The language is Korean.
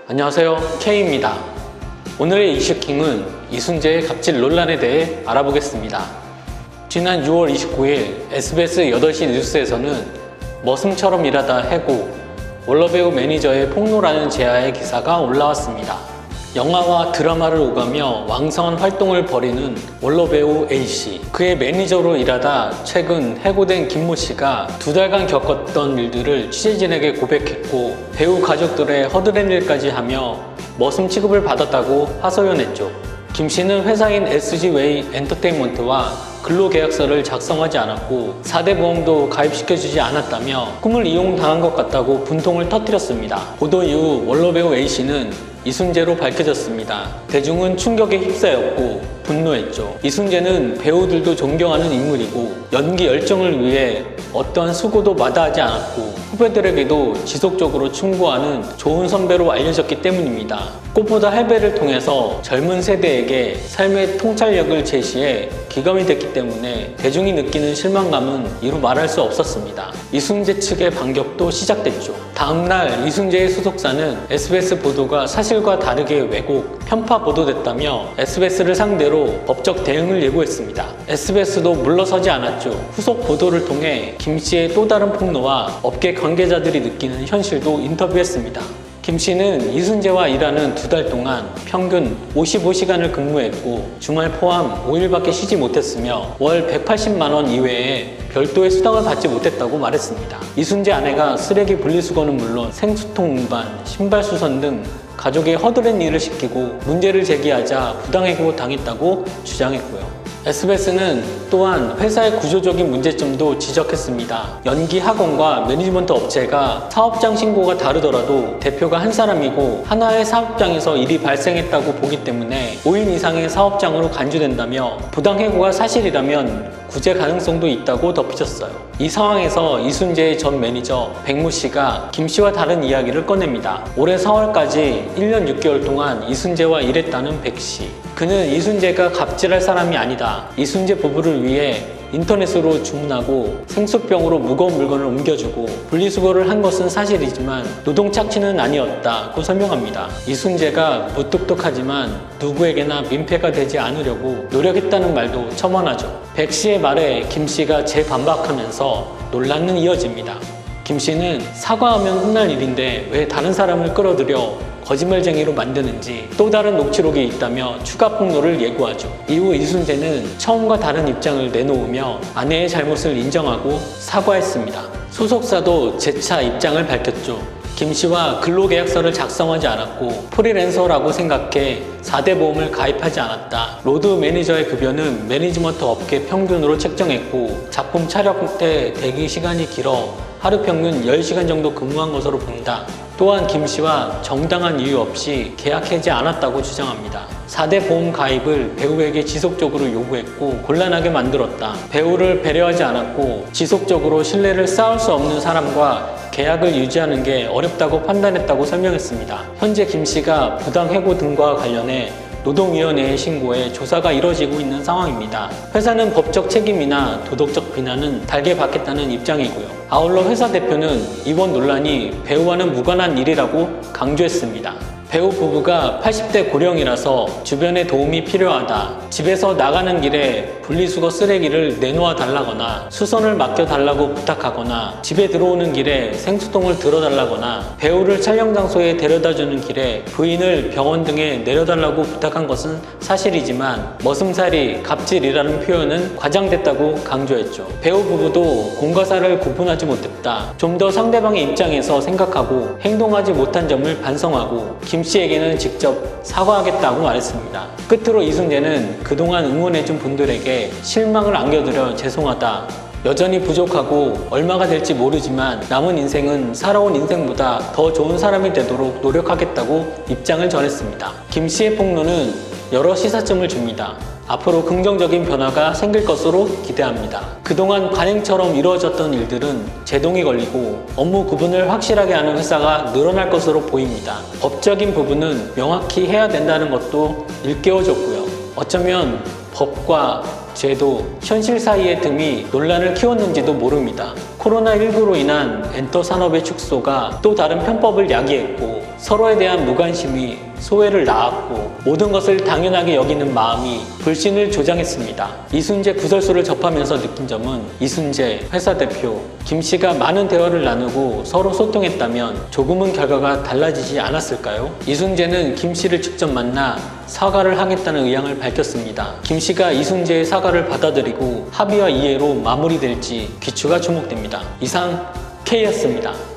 안녕하세요, K입니다. 오늘의 이슈킹은 이순재의 갑질 논란에 대해 알아보겠습니다. 지난 6월 29일 SBS 8시 뉴스에서는 머슴처럼 일하다 해고, 원로배우 매니저의 폭로라는 제야의 기사가 올라왔습니다. 영화와 드라마를 오가며 왕성한 활동을 벌이는 원로배우 A씨, 그의 매니저로 일하다 최근 해고된 김모씨가 2달간 겪었던 일들을 취재진에게 고백했고, 배우 가족들의 허드렛 일까지 하며 머슴 취급을 받았다고 하소연했죠. 김씨는 회사인 SG웨이 엔터테인먼트와 근로계약서를 작성하지 않았고 4대 보험도 가입시켜주지 않았다며 꿈을 이용당한 것 같다고 분통을 터뜨렸습니다. 보도 이후 원로배우 A씨는 이순재로 밝혀졌습니다. 대중은 충격에 휩싸였고 분노했죠. 이순재는 배우들도 존경하는 인물이고 연기 열정을 위해 어떠한 수고도 마다하지 않았고 후배들에게도 지속적으로 충고하는 좋은 선배로 알려졌기 때문입니다. 꽃보다 할배를 통해서 젊은 세대에게 삶의 통찰력을 제시해 기감이 됐기 때문에 대중이 느끼는 실망감은 이루 말할 수 없었습니다. 이순재 측의 반격도 시작됐죠. 다음날 이순재의 소속사는 SBS 보도가 사실과 다르게 왜곡, 편파 보도됐다며 SBS를 상대로 법적 대응을 예고했습니다. SBS도 물러서지 않았죠. 후속 보도를 통해 김씨의 또 다른 폭로와 업계 관계자들이 느끼는 현실도 인터뷰했습니다. 김씨는 이순재와 일하는 2달 동안 평균 55시간을 근무했고 주말 포함 5일밖에 쉬지 못했으며 월 180만 원 이외에 별도의 수당을 받지 못했다고 말했습니다. 이순재 아내가 쓰레기 분리수거는 물론 생수통 운반, 신발 수선 등 가족의 허드렛 일을 시키고 문제를 제기하자 부당해고 당했다고 주장했고요. SBS는 또한 회사의 구조적인 문제점도 지적했습니다. 연기 학원과 매니지먼트 업체가 사업장 신고가 다르더라도 대표가 한 사람이고 하나의 사업장에서 일이 발생했다고 보기 때문에 5인 이상의 사업장으로 간주된다며 부당해고가 사실이라면 구제 가능성도 있다고 덧붙였어요. 이 상황에서 이순재의 전 매니저 백모 씨가 김 씨와 다른 이야기를 꺼냅니다. 올해 4월까지 1년 6개월 동안 이순재와 일했다는 백 씨. 그는 이순재가 갑질할 사람이 아니다. 이순재 부부를 위해 인터넷으로 주문하고 생수병으로 무거운 물건을 옮겨주고 분리수거를 한 것은 사실이지만 노동 착취는 아니었다고 설명합니다. 이순재가 무뚝뚝하지만 누구에게나 민폐가 되지 않으려고 노력했다는 말도 첨언하죠. 백 씨의 말에 김 씨가 재반박하면서 논란은 이어집니다. 김 씨는 사과하면 혼날 일인데 왜 다른 사람을 끌어들여 거짓말쟁이로 만드는지 또 다른 녹취록이 있다며 추가 폭로를 예고하죠. 이후 이순재는 처음과 다른 입장을 내놓으며 아내의 잘못을 인정하고 사과했습니다. 소속사도 재차 입장을 밝혔죠. 김 씨와 근로계약서를 작성하지 않았고 프리랜서라고 생각해 4대 보험을 가입하지 않았다. 로드 매니저의 급여는 매니지먼트 업계 평균으로 책정했고 작품 촬영 때 대기 시간이 길어 하루 평균 10시간 정도 근무한 것으로 본다. 또한 김 씨와 정당한 이유 없이 계약 해지 않았다고 주장합니다. 4대 보험 가입을 배우에게 지속적으로 요구했고 곤란하게 만들었다. 배우를 배려하지 않았고 지속적으로 신뢰를 쌓을 수 없는 사람과 계약을 유지하는 게 어렵다고 판단했다고 설명했습니다. 현재 김 씨가 부당해고 등과 관련해 노동위원회에 신고해 조사가 이뤄지고 있는 상황입니다. 회사는 법적 책임이나 도덕적 비난은 달게 받겠다는 입장이고요. 아울러 회사 대표는 이번 논란이 배우와는 무관한 일이라고 강조했습니다. 배우 부부가 80대 고령이라서 주변에 도움이 필요하다. 집에서 나가는 길에 분리수거 쓰레기를 내놓아 달라거나 수선을 맡겨달라고 부탁하거나 집에 들어오는 길에 생수통을 들어달라거나 배우를 촬영 장소에 데려다주는 길에 부인을 병원 등에 내려달라고 부탁한 것은 사실이지만 머슴살이, 갑질이라는 표현은 과장됐다고 강조했죠. 배우 부부도 공과 사를 구분하지 못했다. 좀 더 상대방의 입장에서 생각하고 행동하지 못한 점을 반성하고 김 씨에게는 직접 사과하겠다고 말했습니다. 끝으로 이순재는 그동안 응원해준 분들에게 실망을 안겨드려 죄송하다. 여전히 부족하고 얼마가 될지 모르지만 남은 인생은 살아온 인생보다 더 좋은 사람이 되도록 노력하겠다고 입장을 전했습니다. 김 씨의 폭로는 여러 시사점을 줍니다. 앞으로 긍정적인 변화가 생길 것으로 기대합니다. 그동안 관행처럼 이루어졌던 일들은 제동이 걸리고 업무 구분을 확실하게 하는 회사가 늘어날 것으로 보입니다. 법적인 부분은 명확히 해야 된다는 것도 일깨워줬고요. 어쩌면 법과 제도, 현실 사이의 틈이 논란을 키웠는지도 모릅니다. 코로나19로 인한 엔터 산업의 축소가 또 다른 편법을 야기했고 서로에 대한 무관심이 소외를 낳았고 모든 것을 당연하게 여기는 마음이 불신을 조장했습니다. 이순재 구설수를 접하면서 느낀 점은 이순재 회사 대표 김 씨가 많은 대화를 나누고 서로 소통했다면 조금은 결과가 달라지지 않았을까요? 이순재는 김 씨를 직접 만나 사과를 하겠다는 의향을 밝혔습니다. 김 씨가 이순재의 사과를 받아들이고 합의와 이해로 마무리될지 귀추가 주목됩니다. 이상 K였습니다.